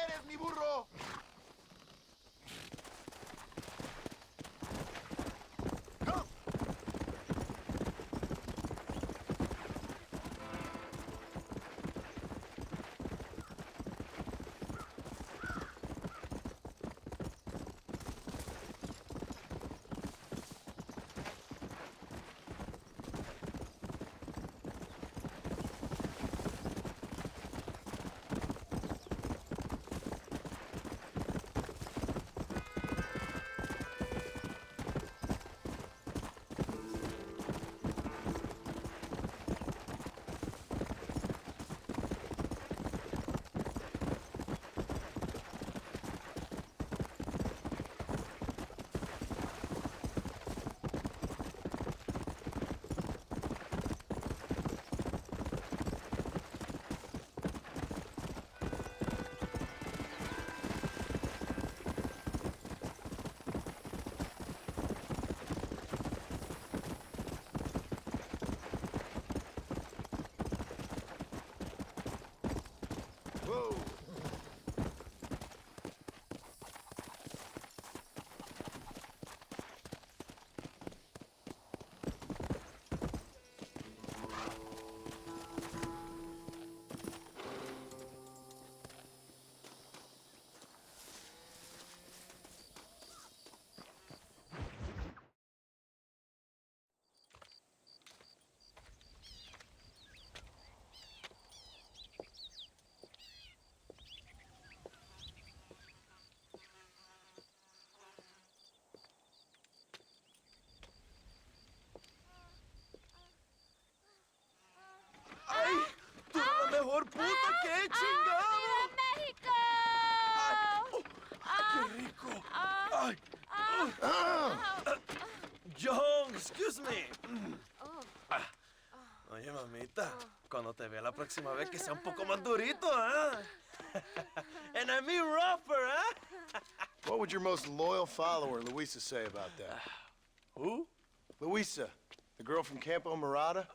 eres, mi burro? Come! Whoa! ¡Ay! ¡Tú eres la mejor puta que he chingado! ¡Viva México! ¡Ay! ¡Qué rico! ¡Ay! John, excuse me. Oye, mamita, cuando te vea la próxima vez que sea un poco más durito, ¿ah? And I mean rougher, ¿ah? What would your most loyal follower, Luisa, say about that? Who? Luisa, the girl from Campo Mirada?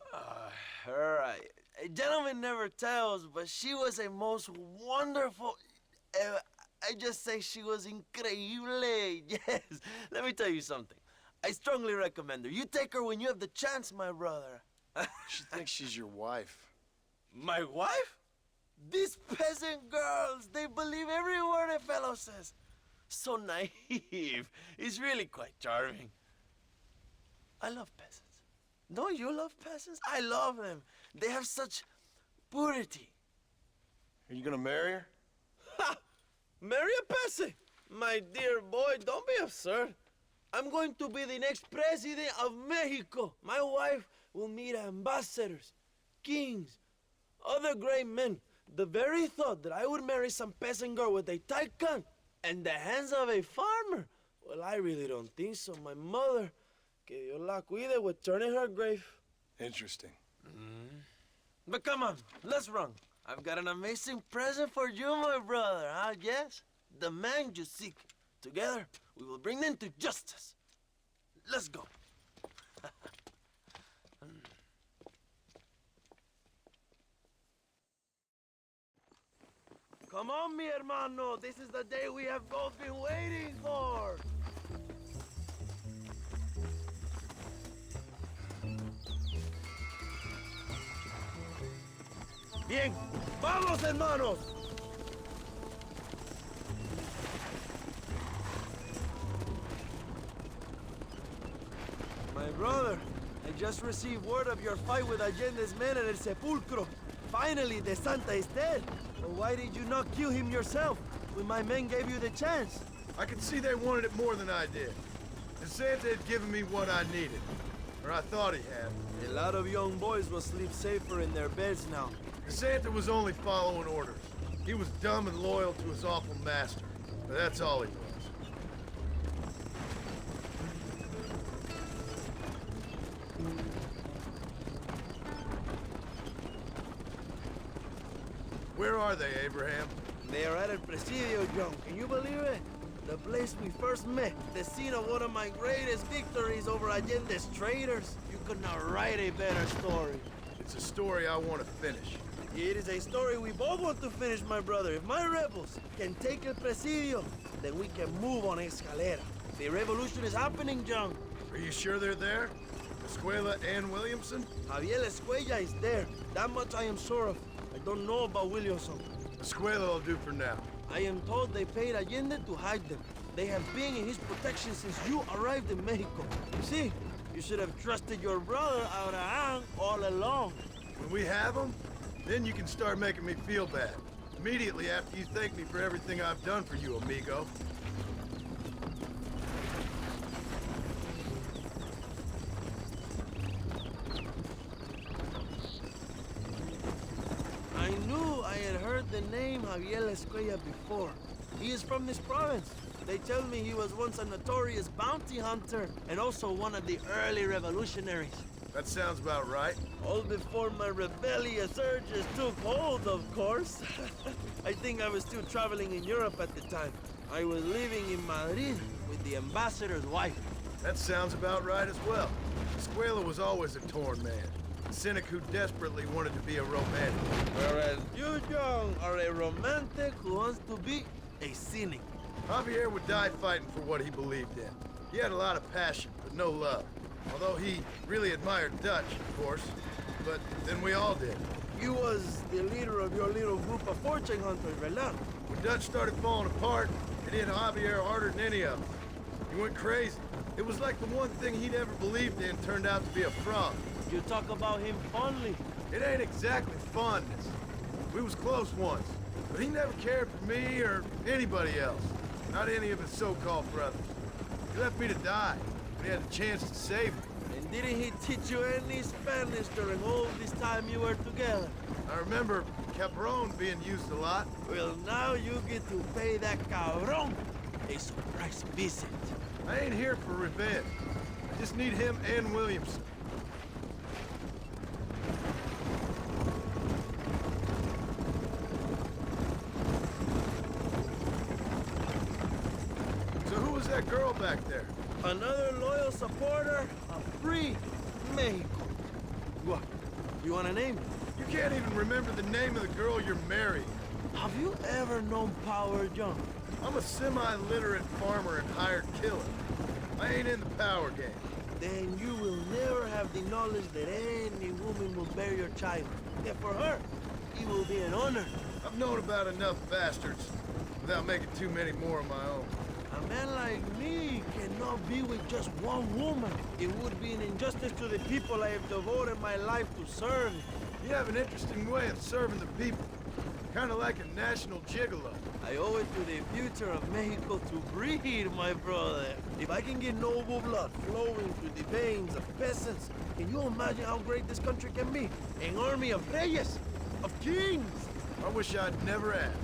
Her, a gentleman never tells, but she was a most wonderful... I just say she was increíble. Yes. Let me tell you something. I strongly recommend her. You take her when you have the chance, my brother. She thinks she's your wife. My wife? These peasant girls, they believe every word a fellow says. So naive. It's really quite charming. I love peasants. Don't you love peasants? I love them. They have such purity. Are you gonna marry her? Ha! Marry a peasant? My dear boy, don't be absurd. I'm going to be the next president of Mexico. My wife will meet ambassadors, kings, other great men. The very thought that I would marry some peasant girl with a tight gun and the hands of a farmer, well, I really don't think so. My mother, que Dios la cuide, would turn in her grave. Interesting. But come on, let's run. I've got an amazing present for you, my brother, huh? Yes, the man you seek. Together, we will bring them to justice. Let's go. Come on, mi hermano. This is the day we have both been waiting for. Bien, vamos, hermanos. My brother, I just received word of your fight with Allende's men at El Sepulcro. Finally, the Santa is dead. But why did you not kill him yourself when my men gave you the chance? I could see they wanted it more than I did. And Santa had given me what I needed. Or I thought he had. A lot of young boys will sleep safer in their beds now. Santa was only following orders. He was dumb and loyal to his awful master. But that's all he was. Where are they, Abraham? They are at El Presidio, John. Can you believe it? The place we first met, the scene of one of my greatest victories over Allende's traitors. You could not write a better story. It's a story I want to finish. It is a story we both want to finish, my brother. If my rebels can take El Presidio, then we can move on Escalera. The revolution is happening, John. Are you sure they're there? Escuella and Williamson? Javier Escuella is there. That much I am sure of. I don't know about Williamson. Escuella will do for now. I am told they paid Allende to hide them. They have been in his protection since you arrived in Mexico. You see, you should have trusted your brother Abraham all along. When we have them, then you can start making me feel bad. Immediately after you thank me for everything I've done for you, amigo. I knew I had heard the name Javier Escuella before. He is from this province. They tell me he was once a notorious bounty hunter and also one of the early revolutionaries. That sounds about right. All before my rebellious urges took hold, of course. I think I was still traveling in Europe at the time. I was living in Madrid with the ambassador's wife. That sounds about right as well. Escuella was always a torn man. A cynic who desperately wanted to be a romantic. Whereas you, John, are a romantic who wants to be a cynic. Javier would die fighting for what he believed in. He had a lot of passion, but no love. Although he really admired Dutch, of course. But then we all did. You was the leader of your little group of fortune hunters, ¿verdad? When Dutch started falling apart, it hit Javier harder than any of them. He went crazy. It was like the one thing he'd ever believed in turned out to be a fraud. You talk about him fondly. It ain't exactly fondness. We was close once, but he never cared for me or anybody else. Not any of his so-called brothers. He left me to die, but he had a chance to save me. And didn't he teach you any Spanish during all this time you were together? I remember Cabron being used a lot. Well, now you get to pay that cabron a surprise visit. I ain't here for revenge. I just need him and Williamson. So who was that girl back there? Another loyal supporter of free Mexico. What? You want a name? You can't even remember the name of the girl you're marrying. Have you ever known Power, John? I'm a semi-literate farmer and hired killer. I ain't in the power game. Then you will never have the knowledge that any woman will bear your child. And for her, it will be an honor. I've known about enough bastards without making too many more of my own. A man like me cannot be with just one woman. It would be an injustice to the people I have devoted my life to serve. You have an interesting way of serving the people. Kind of like a national gigolo. I owe it to the future of Mexico to breed, my brother. If I can get noble blood flowing through the veins of peasants, can you imagine how great this country can be? An army of Reyes, of kings. I wish I'd never asked.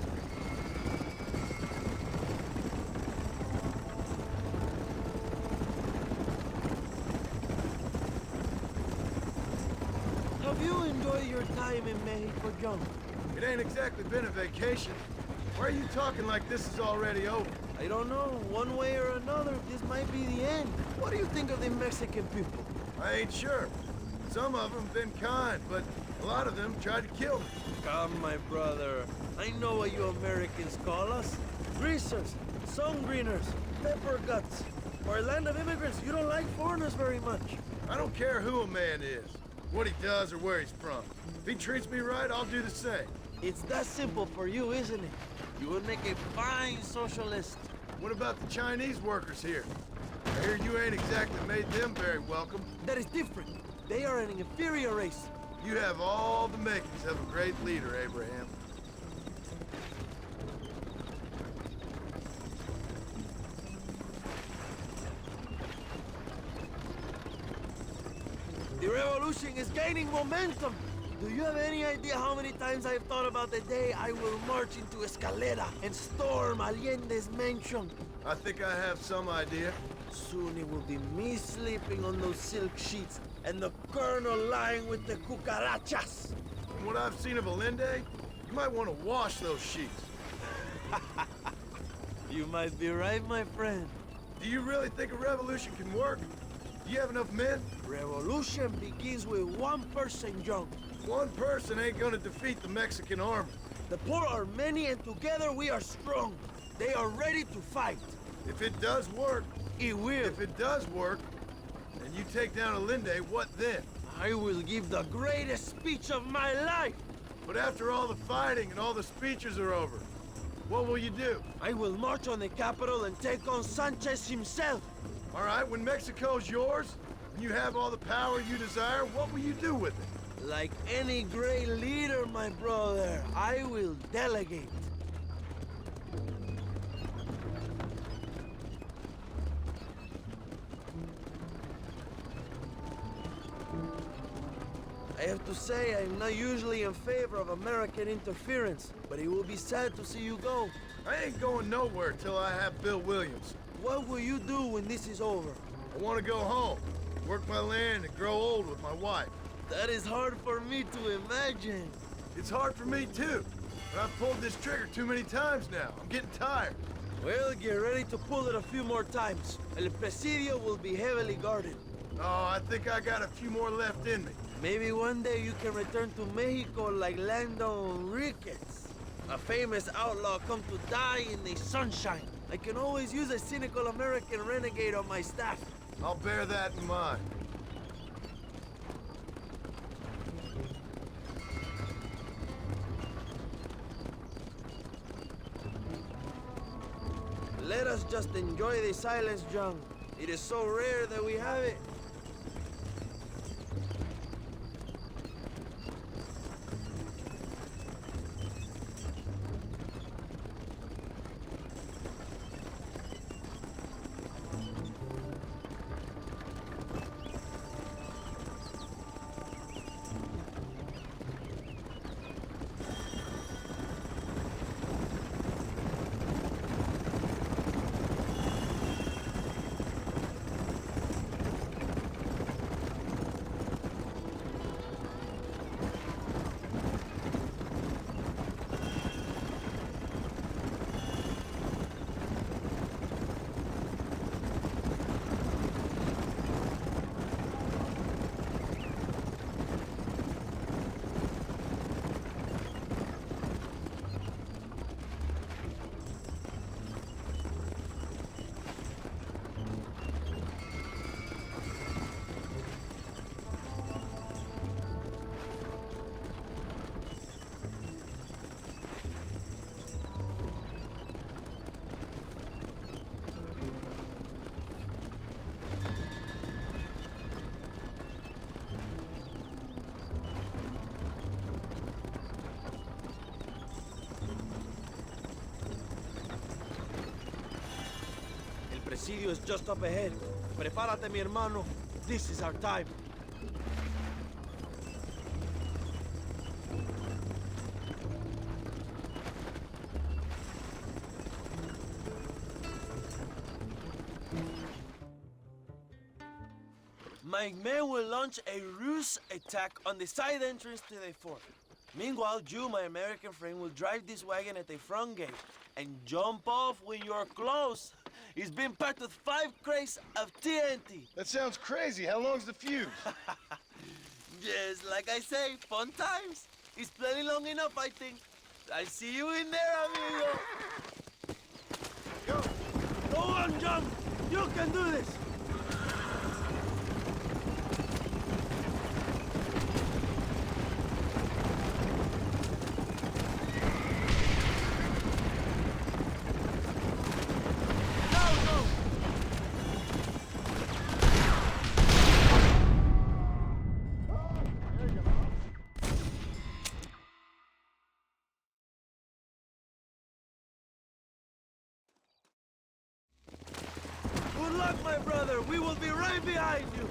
Have you enjoyed your time in Mexico, John? It ain't exactly been a vacation. Why are you talking like this is already over? I don't know. One way or another, this might be the end. What do you think of the Mexican people? I ain't sure. Some of them been kind, but a lot of them tried to kill me. Come, my brother. I know what you Americans call us. Greasers, sun-greeners, pepper guts. For a land of immigrants, you don't like foreigners very much. I don't care who a man is, what he does or where he's from. If he treats me right, I'll do the same. It's that simple for you, isn't it? You would make a fine socialist. What about the Chinese workers here? I hear you ain't exactly made them very welcome. That is different. They are an inferior race. You have all the makings of a great leader, Abraham. The revolution is gaining momentum. Do you have any idea how many times I've thought about the day I will march into Escalera and storm Allende's mansion? I think I have some idea. Soon it will be me sleeping on those silk sheets and the colonel lying with the cucarachas. From what I've seen of Allende, you might want to wash those sheets. You might be right, my friend. Do you really think a revolution can work? Do you have enough men? Revolution begins with one person, John. One person ain't gonna defeat the Mexican army. The poor are many and together we are strong. They are ready to fight. If it does work, It will. if it does work, and you take down Allende, what then? I will give the greatest speech of my life. But after all the fighting and all the speeches are over, what will you do? I will march on the capital and take on Sanchez himself. All right, when Mexico's yours, and you have all the power you desire, what will you do with it? Like any great leader, my brother, I will delegate. I have to say, I'm not usually in favor of American interference, but it will be sad to see you go. I ain't going nowhere till I have Bill Williams. What will you do when this is over? I want to go home, work my land, and grow old with my wife. That is hard for me to imagine. It's hard for me too, but I've pulled this trigger too many times now. I'm getting tired. Well, get ready to pull it a few more times. El Presidio will be heavily guarded. Oh, I think I got a few more left in me. Maybe one day you can return to Mexico like Lando Enriquez. A famous outlaw come to die in the sunshine. I can always use a cynical American renegade on my staff. I'll bear that in mind. Let us just enjoy the silence, John. It is so rare that we have it. Presidio is just up ahead. Prepárate, mi hermano. This is our time. My men will launch a ruse attack on the side entrance to the fort. Meanwhile, you, my American friend, will drive this wagon at the front gate and jump off when you're close. It's been packed with 5 crates of TNT. That sounds crazy. How long's the fuse? Yes, like I say, fun times. It's plenty long enough, I think. I'll see you in there, amigo. Go. Go on, John. You can do this. Good luck, my brother. We will be right behind you.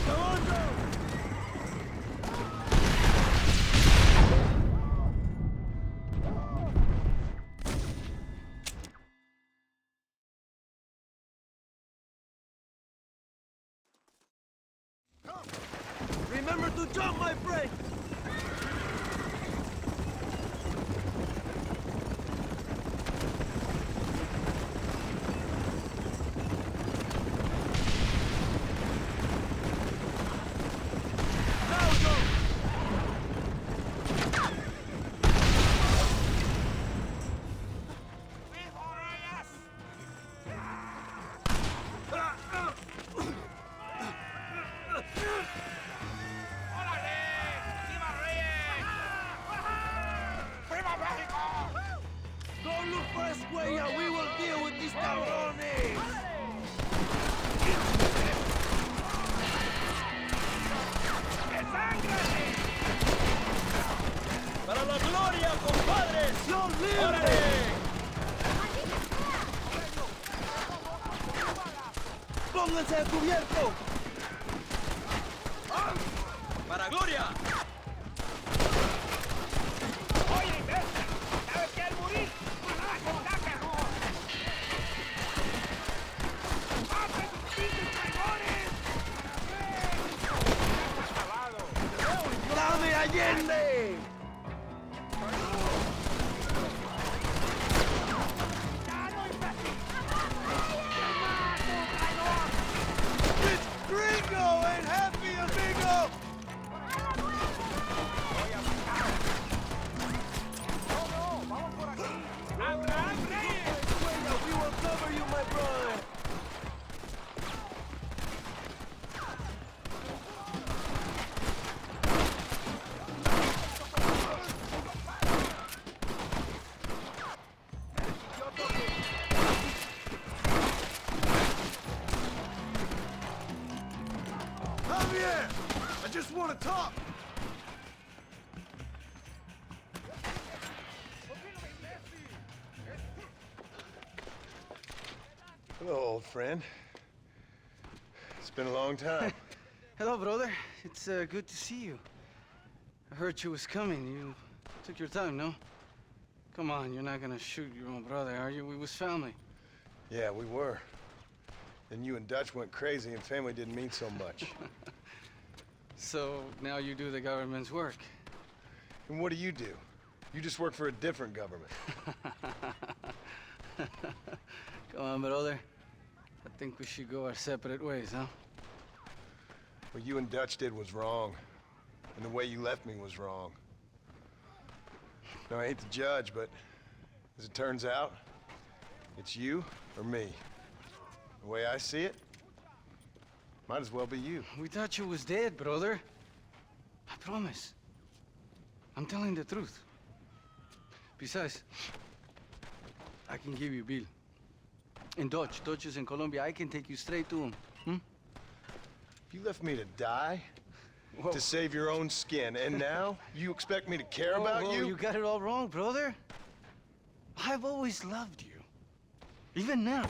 Come on, Joe. Remember to jump, my friend! shoot for Escuella. We will deal with these cabrones. ¡Para la gloria, compadres! ¡Dios libre! ¡Órale! ¡Pónganse a cubierto! ¡Para gloria! Oye, ¿sabes qué? Al morir, ¡Maten sus pinches traidores! ¡Dame Allende! It's Gringo and Happy Amigo! ¡Abraham Reyes! We will cover you, my brother! Javier! I just want to talk! Hello, old friend. It's been a long time. Hello, brother. It's good to see you. I heard you was coming. You took your time, no? Come on, you're not gonna shoot your own brother, are you? We was family. Yeah, we were. Then you and Dutch went crazy and family didn't mean so much. So now you do the government's work. And what do? You just work for a different government. Come on, brother. I think we should go our separate ways, huh? What you and Dutch did was wrong. And the way you left me was wrong. Now, I hate to judge, but as it turns out, it's you or me. The way I see it, might as well be you. We thought you was dead, brother. I promise. I'm telling the truth. Besides, I can give you Bill. In Dutch. Dutch is in Colombia. I can take you straight to him. You left me to die? Whoa. To save your own skin, and now you expect me to care about Whoa, you? You got it all wrong, brother. I've always loved you. Even now.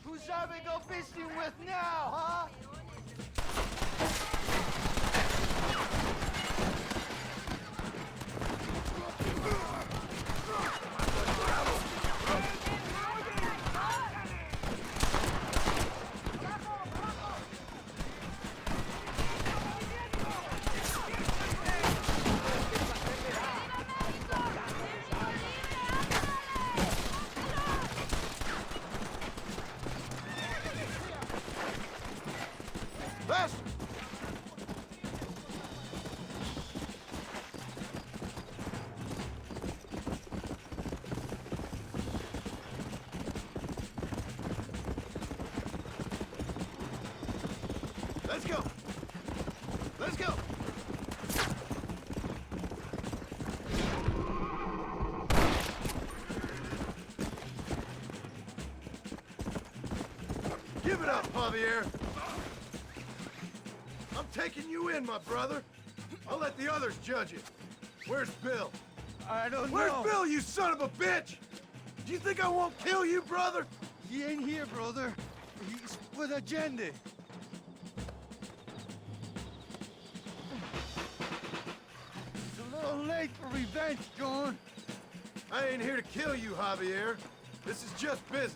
Who's shall we go fishing with now, huh? Faster! Let's go! Let's go! Give it up, Javier! I'm taking you in, my brother. I'll let the others judge it. Where's Bill? I don't Where's Bill, you son of a bitch? Do you think I won't kill you, brother? He ain't here, brother. He's with Allende. It's a little late for revenge, John. I ain't here to kill you, Javier. This is just business.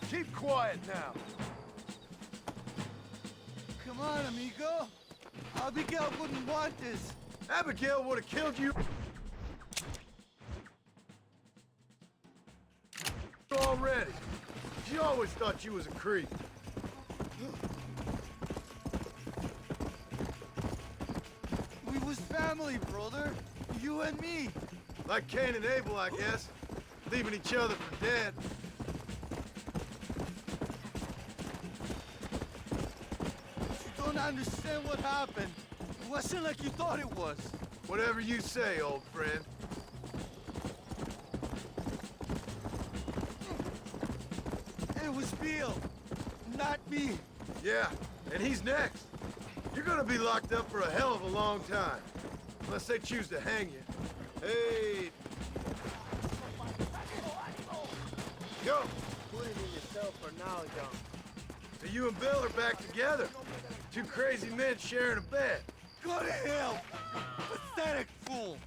Keep quiet now. Come on, amigo. Abigail wouldn't want this. Abigail would have killed you already. She always thought you was a creep. We was family, brother. You and me. Like Cain and Abel, I guess. Leaving each other for dead. You don't understand what happened. wasn't like you thought it was. Whatever you say, old friend. It was Bill, not me. Yeah, and he's next. You're gonna be locked up for a hell of a long time. Unless they choose to hang you. Hey! Go! Put it in yourself for now, John. So you and Bill are back together. Two crazy men sharing a bed. Go to hell! Pathetic fool!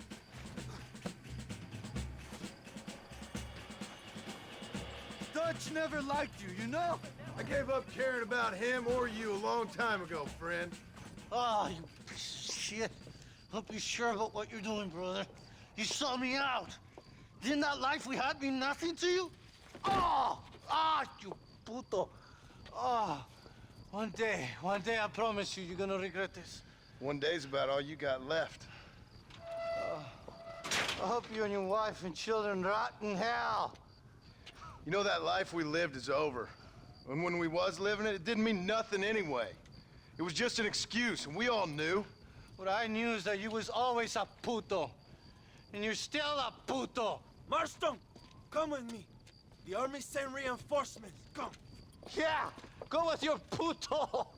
Dutch never liked you, you know? I gave up caring about him or you a long time ago, friend. Oh, you piece of shit. Don't be sure about what you're doing, brother. You saw me out. Didn't that life we had mean nothing to you? Oh! Ah, you puto. Oh, one day, I promise you, you're gonna regret this. One day's about all you got left. I hope you and your wife and children rot in hell. You know that life we lived is over. And when we was living it, it didn't mean nothing anyway. It was just an excuse, and we all knew. What I knew is that you was always a puto. And you're still a puto. Marston, come with me. The army sent reinforcements. Come. Yeah, go with your puto.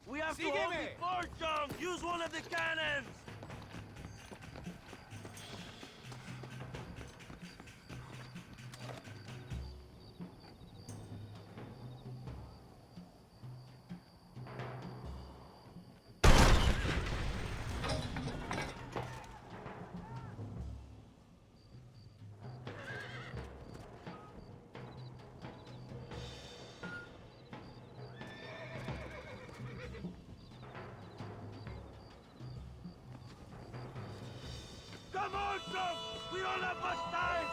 We have to hold the fort, John. Use one of the cannons. Come on, Tom! We don't have much time!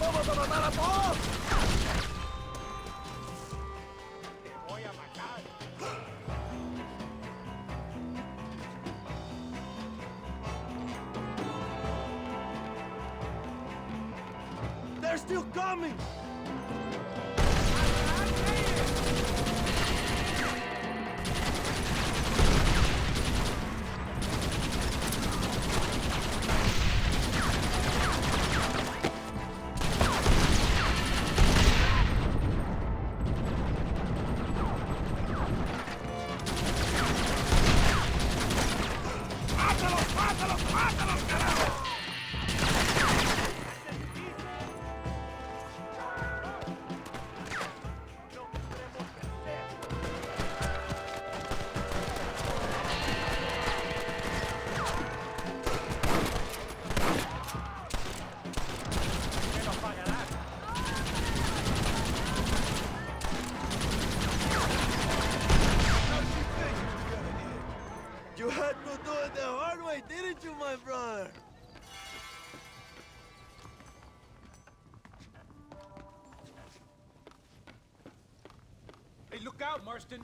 ¡Vamos a matar a todos! Te voy a matar. They're still coming! ¡Mátalos, mátalos, mátalos, carajo! You had to do it the hard way, didn't you, my brother? Hey, look out, Marston.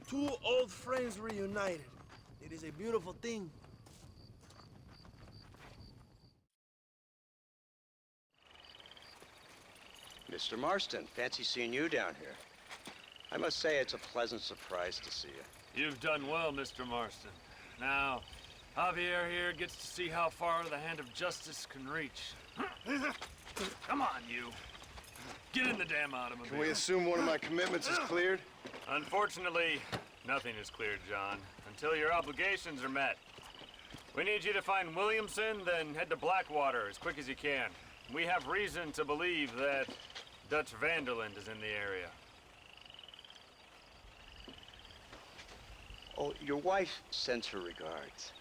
Two old friends reunited. It is a beautiful thing. Mr. Marston, fancy seeing you down here. I must say it's a pleasant surprise to see you. You've done well, Mr. Marston. Now, Javier here gets to see how far the hand of justice can reach. Come on, you. Get in the damn automobile. Can we assume one of my commitments is cleared? Unfortunately, nothing is cleared, John, until your obligations are met. We need you to find Williamson, then head to Blackwater as quick as you can. We have reason to believe that Dutch Vanderland is in the area. Oh, your wife sends her regards.